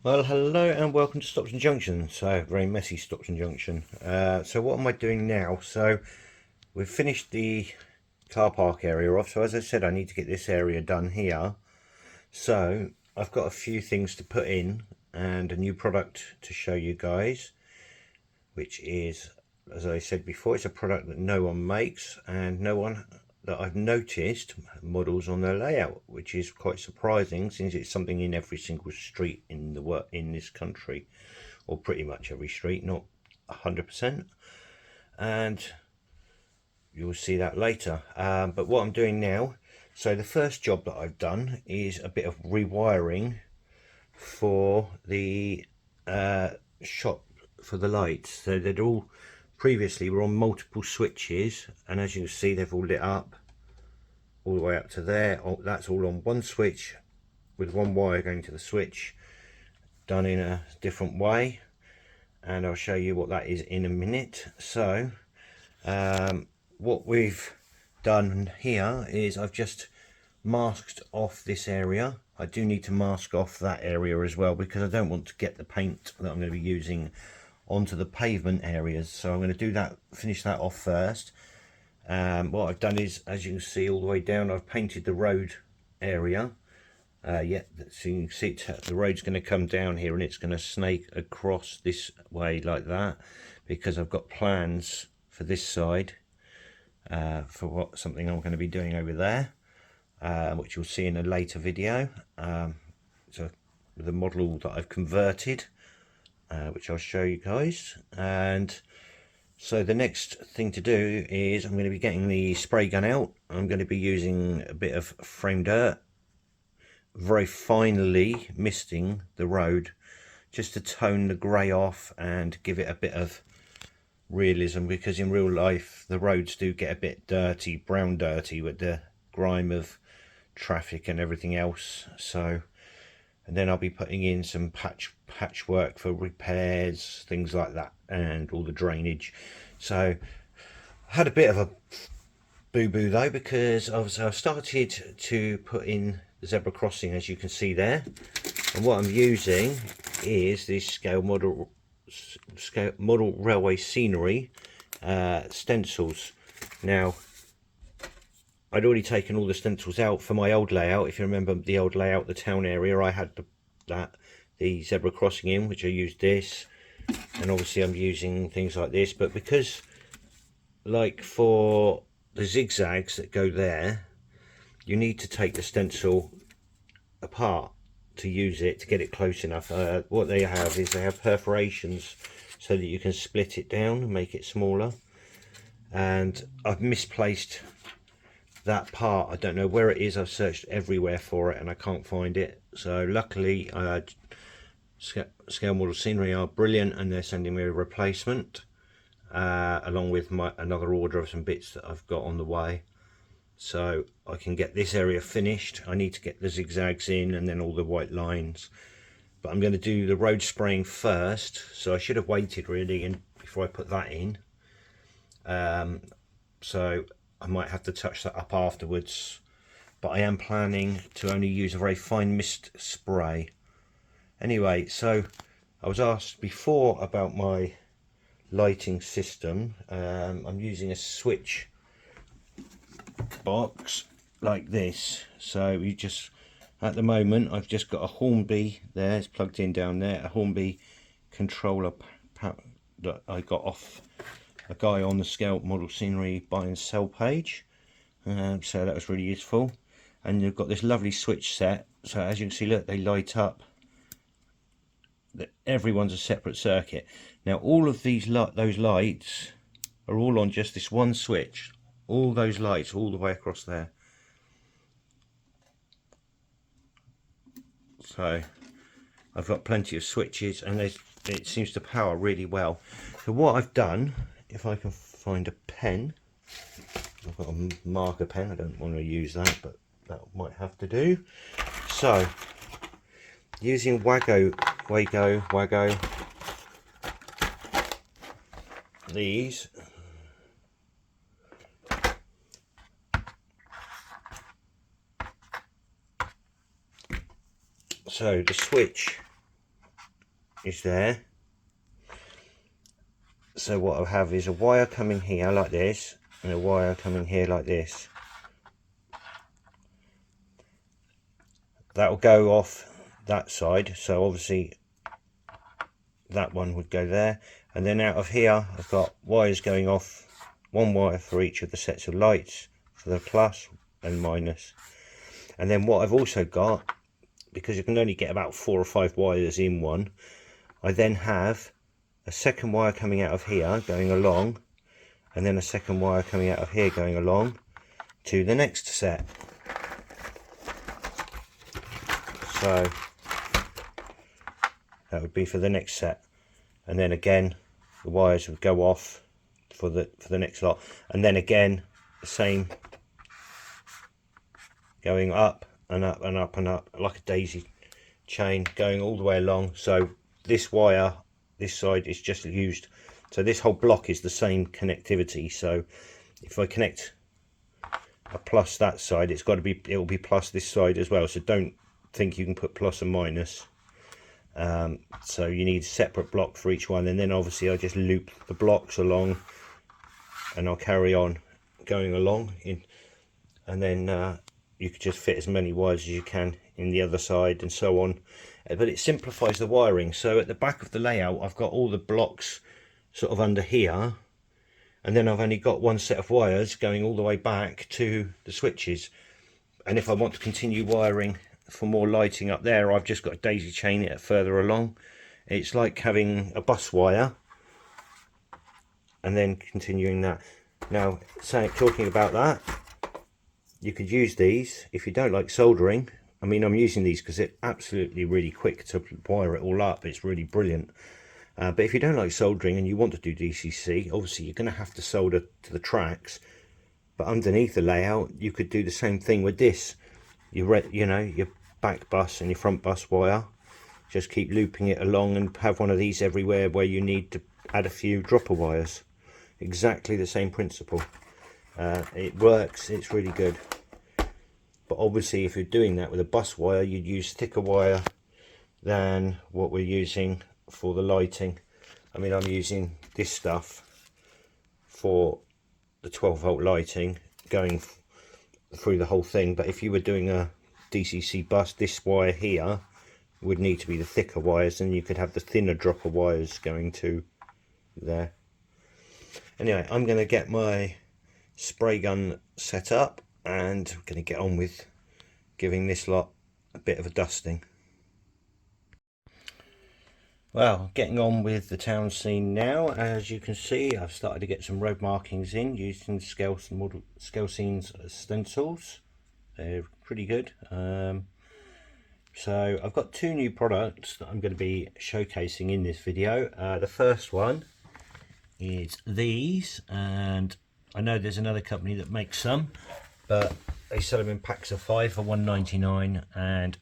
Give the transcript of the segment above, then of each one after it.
Well, hello and welcome to Stockton Junction. So, very messy Stockton Junction. So what am I doing now? So, we've finished the car park area off. So, as I said, I need to get this area done here. So, I've got a few things to put in and a new product to show you guys, which is, as I said before, it's a product that no one makes and no one that I've noticed models on their layout, which is quite surprising since it's something in every single street in this country, or pretty much every street, not 100%, and you'll see that later. But what I'm doing now, so the first job that I've done is a bit of rewiring for the shop for the lights. So they're all previously were on multiple switches, and as you can see, they've all lit up all the way up to there. That's all on one switch with one wire going to the switch, done in a different way, and I'll show you what that is in a minute. So what we've done here is I've just masked off this area. I do need to mask off that area as well because I don't want to get the paint that I'm going to be using onto the pavement areas, so I'm going to do that, finish that off first. What I've done is, as you can see all the way down, I've painted the road area. So you can see the road's going to come down here and it's going to snake across this way like that, because I've got plans for this side for something I'm going to be doing over there, which you'll see in a later video. So the model that I've converted, which I'll show you guys. And so the next thing to do is I'm going to be getting the spray gun out. I'm going to be using a bit of frame dirt, very finely misting the road, just to tone the grey off and give it a bit of realism, because in real life the roads do get a bit dirty, brown dirty, with the grime of traffic and everything else. So, and then I'll be putting in some patchwork for repairs, things like that, and all the drainage. So I had a bit of a boo-boo though, because I've started to put in the zebra crossing, as you can see there, and what I'm using is this scale model railway scenery stencils. Now, I'd already taken all the stencils out for my old layout. If you remember the old layout, the town area, I had the zebra crossing in, which I used this, and obviously I'm using things like this. But because, like for the zigzags that go there, you need to take the stencil apart to use it, to get it close enough. What they have is they have perforations so that you can split it down and make it smaller, and I've misplaced that part. I don't know where it is. I've searched everywhere for it and I can't find it. So luckily Scale Model Scenery are brilliant, and they're sending me a replacement along with another order of some bits that I've got on the way, so I can get this area finished. I need to get the zigzags in and then all the white lines, but I'm going to do the road spraying first, so I should have waited really and before I put that in. So I might have to touch that up afterwards, but I am planning to only use a very fine mist spray. Anyway, so I was asked before about my lighting system. I'm using a switch box like this. So you just, at the moment I've just got a Hornby there, it's plugged in down there, a Hornby controller that I got off a guy on the Scale Model Scenery buy and sell page, so that was really useful. And you've got this lovely switch set, so as you can see, look, they light up. Everyone's a separate circuit. Now all of these those lights are all on just this one switch, all those lights all the way across there. So I've got plenty of switches, and it seems to power really well. So what I've done, if I can find a pen, I've got a marker pen, I don't want to use that, but that might have to do. So using Wago these, so the switch is there. So what I'll have is a wire coming here like this, and a wire coming here like this. That will go off that side, so obviously that one would go there, and then out of here I've got wires going off, one wire for each of the sets of lights for the plus and minus. And then what I've also got, because you can only get about 4 or 5 wires in one, I then have a second wire coming out of here going along, and then a second wire coming out of here going along to the next set. So that would be for the next set, and then again the wires would go off for the next lot, and then again the same, going up and up and up and up like a daisy chain going all the way along. So this wire, this side is just used, so this whole block is the same connectivity. So if I connect a plus that side, it's got to be, it will be plus this side as well. So don't think you can put plus and minus. So you need a separate block for each one, and then obviously I just loop the blocks along, and I'll carry on going along in, and then you could just fit as many wires as you can in the other side and so on. But it simplifies the wiring. So at the back of the layout I've got all the blocks sort of under here, and then I've only got one set of wires going all the way back to the switches. And if I want to continue wiring for more lighting up there, I've just got to daisy chain it further along. It's like having a bus wire and then continuing that. Now, talking about that, you could use these if you don't like soldering. I mean, I'm using these because it's absolutely really quick to wire it all up. It's really brilliant. But if you don't like soldering and you want to do DCC, obviously you're going to have to solder to the tracks. But underneath the layout, you could do the same thing with this. You know, your back bus and your front bus wire. Just keep looping it along and have one of these everywhere where you need to add a few dropper wires. Exactly the same principle. It works, it's really good. But obviously if you're doing that with a bus wire, you'd use thicker wire than what we're using for the lighting. I mean, I'm using this stuff for the 12-volt lighting going through the whole thing, but if you were doing a DCC bus, this wire here would need to be the thicker wires, and you could have the thinner dropper wires going to there. Anyway, I'm going to get my spray gun set up, and I'm going to get on with giving this lot a bit of a dusting. Well, getting on with the town scene now. As you can see, I've started to get some road markings in using scale scenes stencils. They're pretty good. So I've got 2 new products that I'm going to be showcasing in this video. The first one is these, and I know there's another company that makes some, but they sell them in packs of 5 for £1.99, and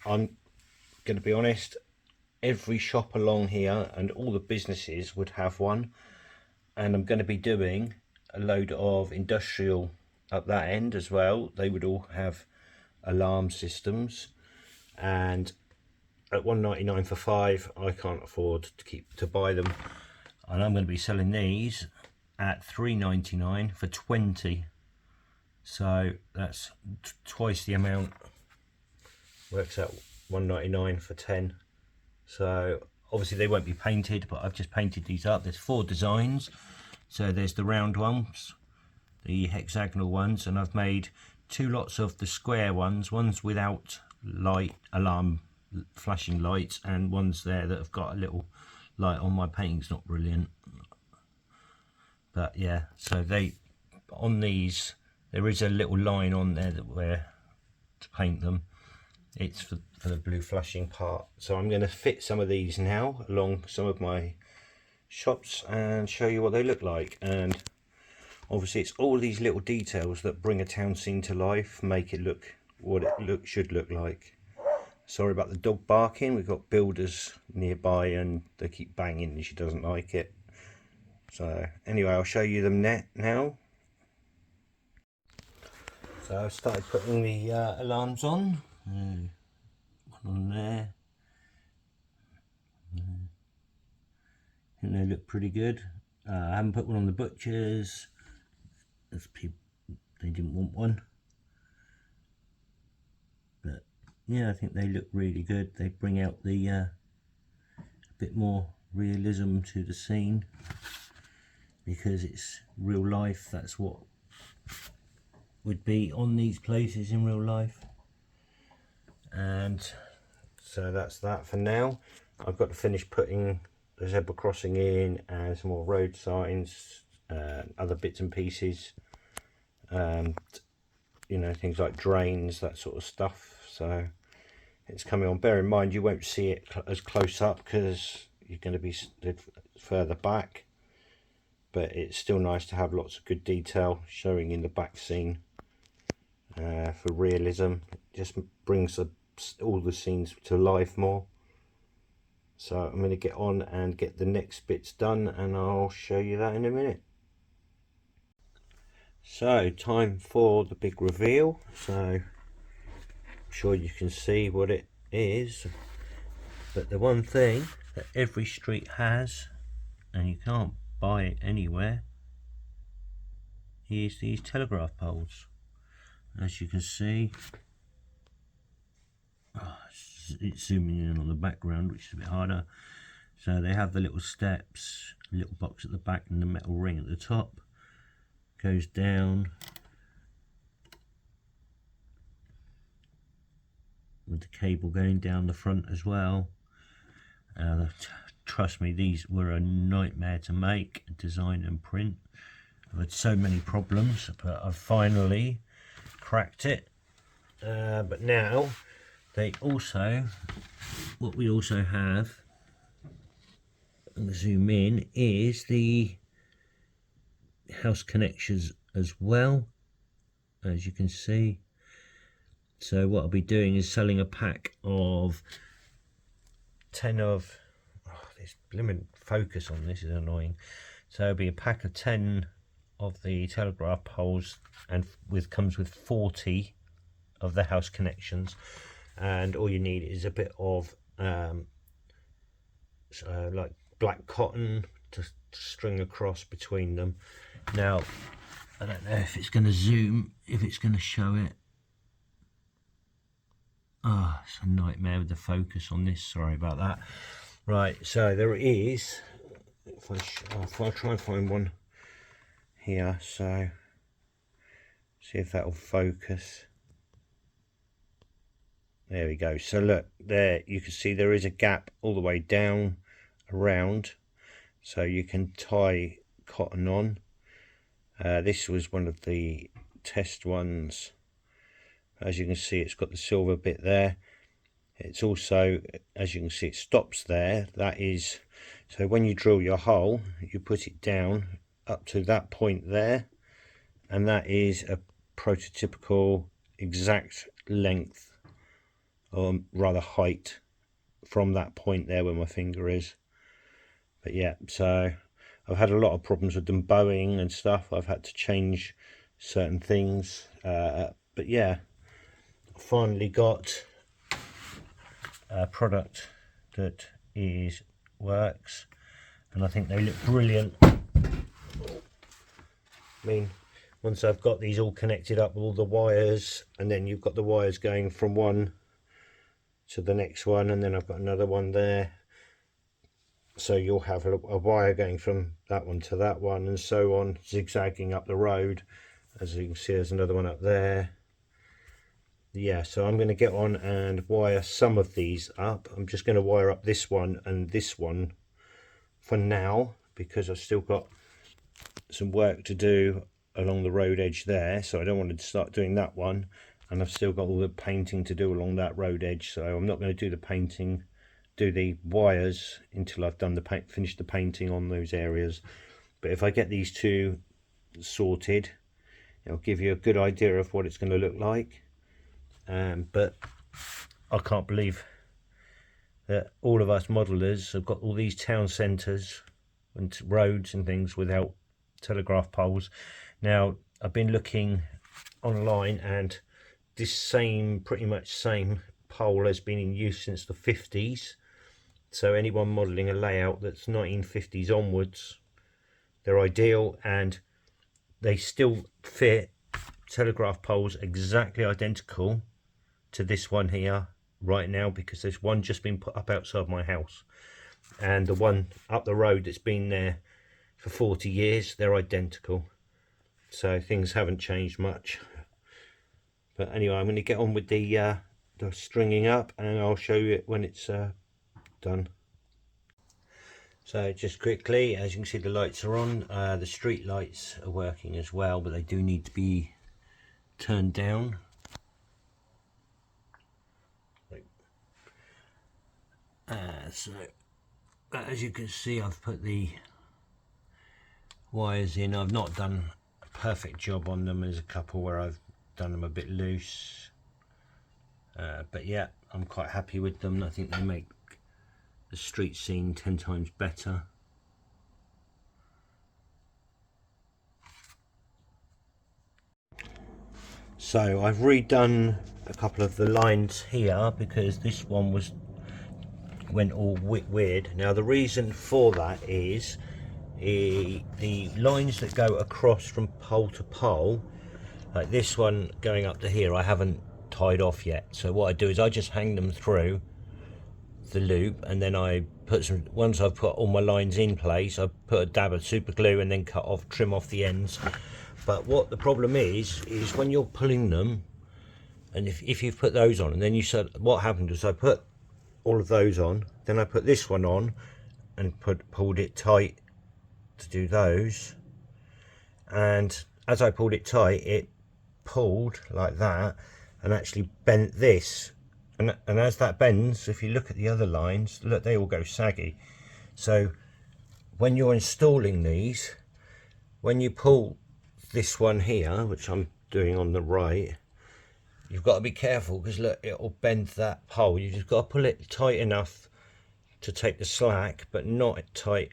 I'm going to be honest, every shop along here and all the businesses would have one, and I'm going to be doing a load of industrial up that end as well. They would all have alarm systems, and at £1.99 for 5 I can't afford to buy them, and I'm going to be selling these at £3.99 for 20. So that's twice the amount, works out £1.99 for 10. So obviously they won't be painted, but I've just painted these up. There's 4 designs. So there's the round ones, the hexagonal ones, and I've made 2 lots of the square ones, ones without light, alarm flashing lights, and ones there that have got a little light on. My painting's not brilliant, but yeah, so they, on these there is a little line on there that where to paint them. It's for the blue flashing part. So I'm going to fit some of these now along some of my shops and show you what they look like. And obviously it's all these little details that bring a town scene to life, make it look what it should look like. Sorry about the dog barking. We've got builders nearby and they keep banging and she doesn't like it. So anyway, I'll show you them now. So I've started putting the alarms on. One on there, think they look pretty good. I haven't put one on the butchers as people, they didn't want one, but yeah, I think they look really good. They bring out the a bit more realism to the scene, because it's real life. That's what would be on these places in real life. And so that's that for now. I've got to finish putting the zebra crossing in and some more road signs, other bits and pieces, you know, things like drains, that sort of stuff. So it's coming on. Bear in mind, you won't see it as close up because you're going to be stood further back, but it's still nice to have lots of good detail showing in the back scene for realism. It just brings all the scenes to life more. So I'm going to get on and get the next bits done, and I'll show you that in a minute. So time for the big reveal. So I'm sure you can see what it is, but the one thing that every street has, and you can't buy it anywhere, is these telegraph poles. As you can see, it's zooming in on the background, which is a bit harder. So they have the little steps, a little box at the back and the metal ring at the top. Goes down with the cable going down the front as well. Trust me, these were a nightmare to make, design and print. I've had so many problems, but I've finally cracked it. But now they also, what we also have, and zoom in, is the house connections as well, as you can see. So what I'll be doing is selling a pack of 10 of, this blimmin' focus on this is annoying. So it'll be a pack of 10 of the telegraph poles, and comes with 40 of the house connections, and all you need is a bit of like black cotton to string across between them. Now I don't know if it's going to zoom, if it's going to show it. It's a nightmare with the focus on this, sorry about that. Right, so there it is. If I try and find one here, so see if that will focus. There we go. So look, there you can see there is a gap all the way down around, so you can tie cotton on. This was one of the test ones. As you can see, it's got the silver bit there. It's also, as you can see, it stops there. That is, so when you drill your hole, you put it down up to that point there, and that is a prototypical exact length, or rather height, from that point there where my finger is. But yeah, so I've had a lot of problems with them bowing and stuff. I've had to change certain things, but yeah, I finally got a product that works, and I think they look brilliant. I mean, once I've got these all connected up with all the wires, and then you've got the wires going from one to the next one, and then I've got another one there, so you'll have a wire going from that one to that one, and so on, zigzagging up the road. As you can see, there's another one up there. Yeah, so I'm going to get on and wire some of these up. I'm just going to wire up this one and this one for now, because I've still got some work to do along the road edge there, so I don't want to start doing that one, and I've still got all the painting to do along that road edge, so I'm not going to do the painting, do the wires until I've done the finished the painting on those areas. But if I get these two sorted, it'll give you a good idea of what it's going to look like. But I can't believe that all of us modelers have got all these town centres and roads and things without telegraph poles. Now, I've been looking online, and this pretty much same pole has been in use since the 50s, So anyone modelling a layout that's 1950s onwards, they're ideal, and they still fit telegraph poles exactly identical to this one here right now, because there's one just been put up outside my house, and the one up the road that's been there for 40 years, they're identical. So things haven't changed much. But anyway, I'm going to get on with the stringing up, and I'll show you it when it's done. So just quickly, as you can see, the lights are on. The street lights are working as well, but they do need to be turned down. So as you can see, I've put the wires in. I've not done a perfect job on them. There's a couple where I've done them a bit loose, but yeah, I'm quite happy with them. I think they make the street scene 10 times better. So I've redone a couple of the lines here because this one went all weird. Now the reason for that is the lines that go across from pole to pole, like this one going up to here, I haven't tied off yet. So what I do is I just hang them through the loop, and then I put some, once I've put all my lines in place, I put a dab of super glue and then trim off the ends. But what the problem is when you're pulling them, and if you've put those on, and then you said, what happened was I put all of those on, then I put this one on and pulled it tight to do those, and as I pulled it tight, it pulled like that and actually bent this, and as that bends, if you look at the other lines, look, they all go saggy. So when you're installing these, when you pull this one here, which I'm doing on the right, you've got to be careful, because look, it'll bend that pole. You just got to pull it tight enough to take the slack, but not tight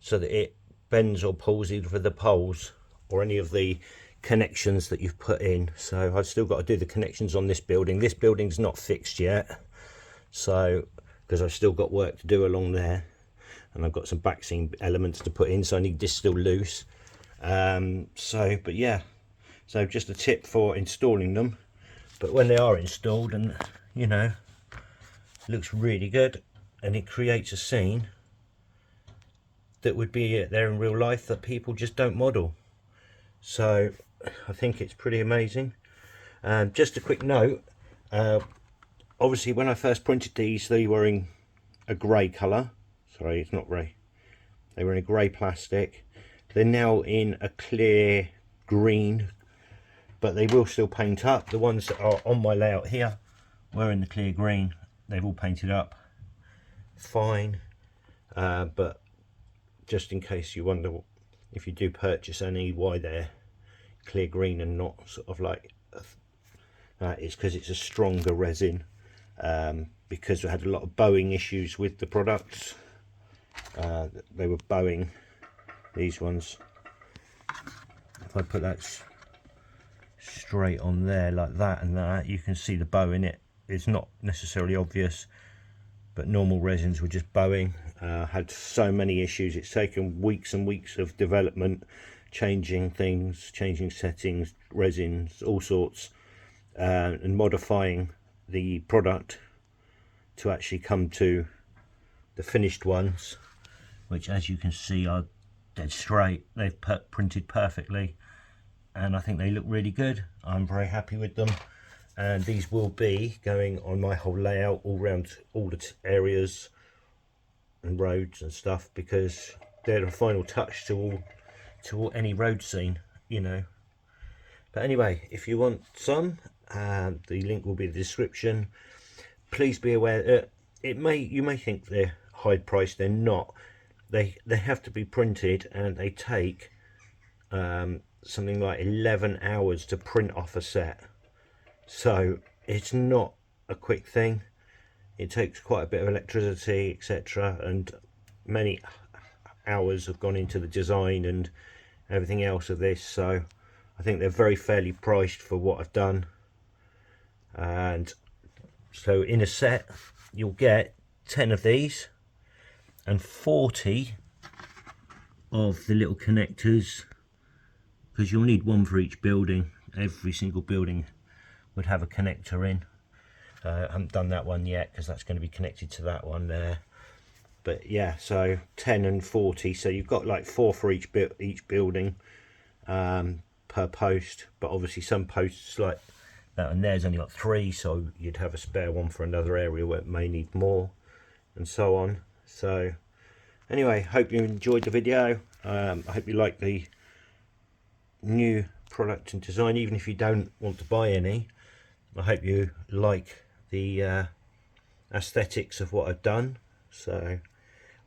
so that it bends or pulls either of the poles or any of the connections that you've put in. So I've still got to do the connections on this building. This building's not fixed yet, so because I've still got work to do along there, and I've got some back seam elements to put in, so I need this still loose. But yeah, so just a tip for installing them. But when they are installed, and you know, it looks really good, and it creates a scene that would be there in real life that people just don't model. So I think it's pretty amazing. Just a quick note, obviously when I first printed these, they were in a grey colour. Sorry, it's not grey. They were in a grey plastic. They're now in a clear green, but they will still paint up. The ones that are on my layout here were in the clear green. They've all painted up fine, but just in case you wonder if you do purchase any why they're clear green and not sort of like it's because it's a stronger resin, because we had a lot of bowing issues with the products. They were bowing, these ones. If I put that straight on there like that and that, you can see the bow in it. It's not necessarily obvious, but normal resins were just bowing. Had so many issues. It's taken weeks and weeks of development, changing things, changing settings, resins, all sorts, and modifying the product to actually come to the finished ones, which as you can see are dead straight. They've printed perfectly, and I think they look really good. I'm very happy with them, and these will be going on my whole layout all around all the areas and roads and stuff, because they're the final touch to any road scene, you know. But anyway, if you want some, the link will be in the description. Please be aware you may think they're high priced. They're not. They have to be printed, and they take something like 11 hours to print off a set. So it's not a quick thing. It takes quite a bit of electricity, etc., and many hours have gone into the design and everything else of this. So I think they're very fairly priced for what I've done. And so in a set you'll get 10 of these and 40 of the little connectors, because you'll need one for each building. Every single building would have a connector in. I haven't done that one yet because that's going to be connected to that one there. But yeah, so 10 and 40, so you've got like 4 for each building per post. But obviously some posts like that and there's only got 3, so you'd have a spare one for another area where it may need more, and so on. So anyway, hope you enjoyed the video. I hope you like the new product and design, even if you don't want to buy any. I hope you like the aesthetics of what I've done. So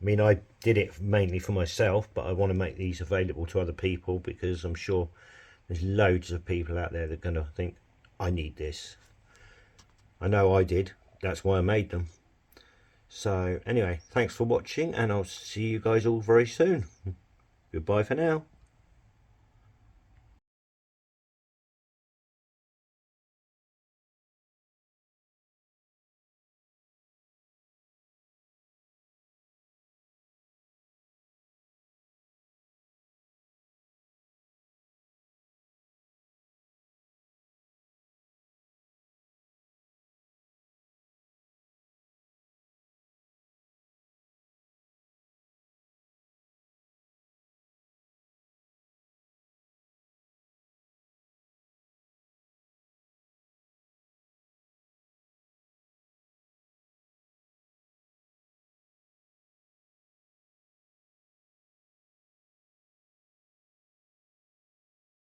I mean, I did it mainly for myself, but I want to make these available to other people, because I'm sure there's loads of people out there that are going to think, I need this. I know I did. That's why I made them. So anyway, thanks for watching, and I'll see you guys all very soon. Goodbye for now.